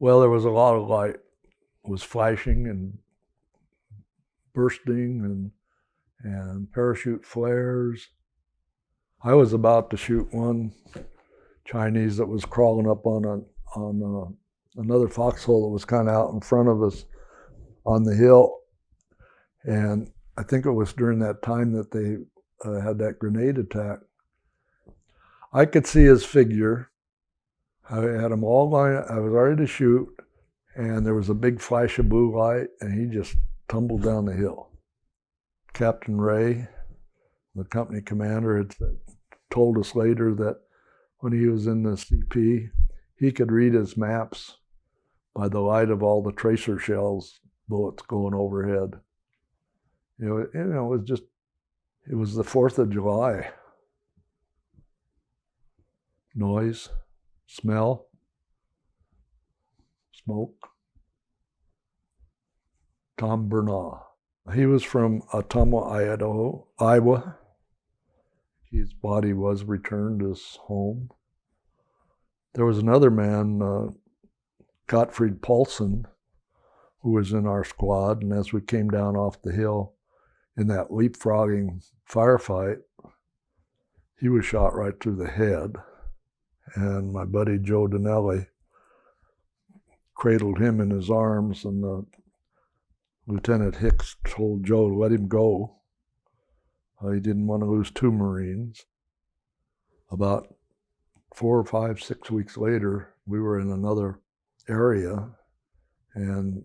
Well, there was a lot of light. It was flashing and bursting and parachute flares. I was about to shoot one Chinese that was crawling up on another foxhole that was kind of out in front of us on the hill. And I think it was during that time that they had that grenade attack. I could see his figure. I had him all lined up. I was ready to shoot, and there was a big flash of blue light, and he just tumbled down the hill. Captain Ray, the company commander, had told us later that when he was in the CP, he could read his maps by the light of all the tracer shells, bullets going overhead. It was the 4th of July. Noise, smell, smoke. Tom Bernal. He was from Ottumwa, Iowa. His body was returned to his home. There was another man, Gottfried Paulson, who was in our squad, and as we came down off the hill in that leapfrogging firefight, he was shot right through the head. And my buddy Joe Donnelly cradled him in his arms, and Lieutenant Hicks told Joe to let him go. He didn't want to lose 2 Marines. About 4 or 5, 6 weeks later, we were in another area, and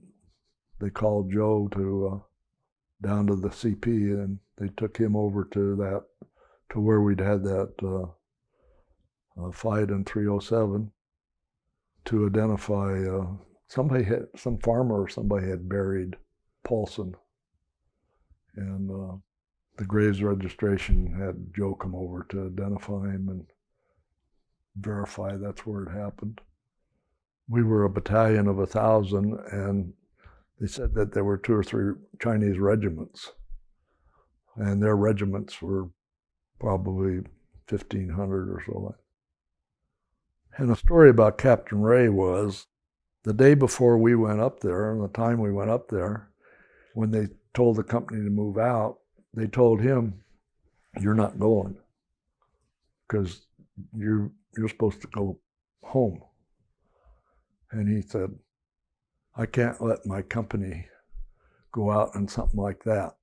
they called Joe down to the CP, and they took him over to where we'd had that fight in 307 to identify some farmer or somebody had buried Paulson, and the graves registration had Joe come over to identify him and verify that's where it happened. We were a battalion of 1,000, and they said that there were 2 or 3 Chinese regiments, and their regiments were probably 1,500 or so. And the story about Captain Ray was the day before we went up there, and the time we went up there, when they told the company to move out, they told him, "You're not going, because you're supposed to go home." And he said, "I can't let my company go out on something like that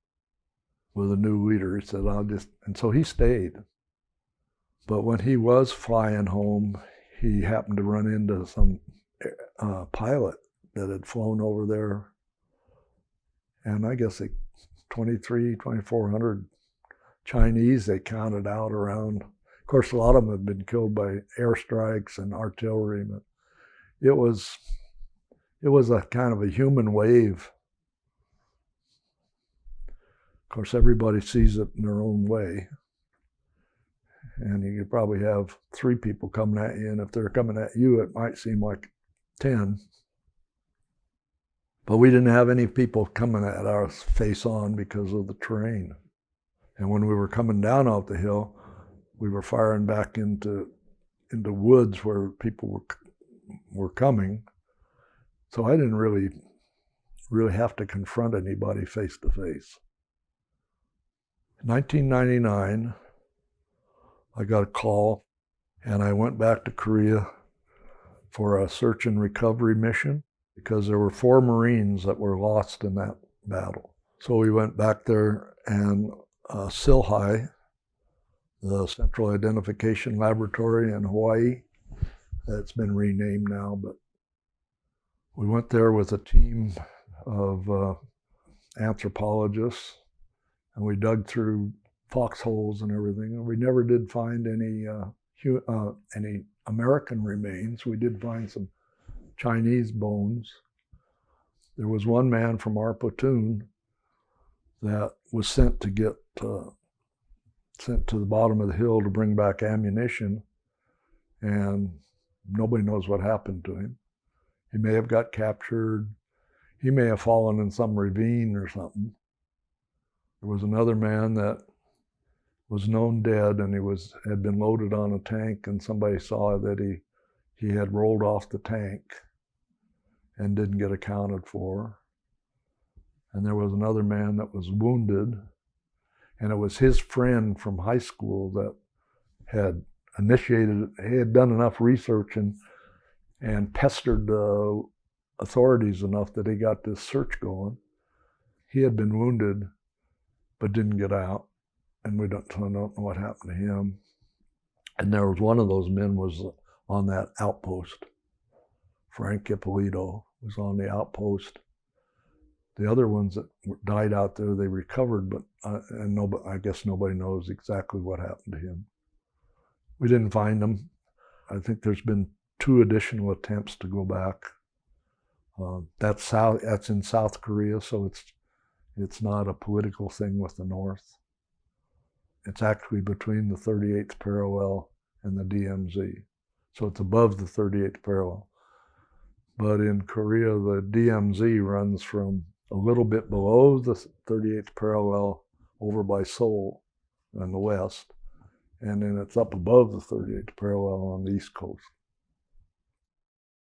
with a new leader." He said, and so he stayed. But when he was flying home, he happened to run into some pilot that had flown over there. And I guess 2,400 Chinese they counted out around. Of course, a lot of them had been killed by airstrikes and artillery, but it was a kind of a human wave. Of course, everybody sees it in their own way. And you could probably have 3 people coming at you, and if they're coming at you, it might seem like 10. But we didn't have any people coming at us face on because of the terrain. And when we were coming down off the hill, we were firing back into woods where people were coming. So I didn't really have to confront anybody face to face. In 1999, I got a call, and I went back to Korea for a search and recovery mission because there were 4 Marines that were lost in that battle. So we went back there, and Silhai, the Central Identification Laboratory in Hawaii, that's been renamed now, but we went there with a team of anthropologists, and we dug through foxholes and everything, and we never did find any American remains. We did find some Chinese bones. There was one man from our platoon that was sent to the bottom of the hill to bring back ammunition, and nobody knows what happened to him. He may have got captured. He may have fallen in some ravine or something. There was another man that was known dead, and he had been loaded on a tank, and somebody saw that he had rolled off the tank. and didn't get accounted for. And there was another man that was wounded, and it was his friend from high school that had initiated, he had done enough research and pestered the authorities enough that he got this search going. He had been wounded, but didn't get out, and we don't know what happened to him. And there was one of those men was on that outpost. Frank Ippolito was on the outpost. The other ones that died out there, they recovered, but I guess nobody knows exactly what happened to him. We didn't find him. I think there's been 2 additional attempts to go back. That's in South Korea, so it's not a political thing with the North. It's actually between the 38th parallel and the DMZ. So it's above the 38th parallel. But in Korea, the DMZ runs from a little bit below the 38th parallel over by Seoul in the west, and then it's up above the 38th parallel on the East Coast.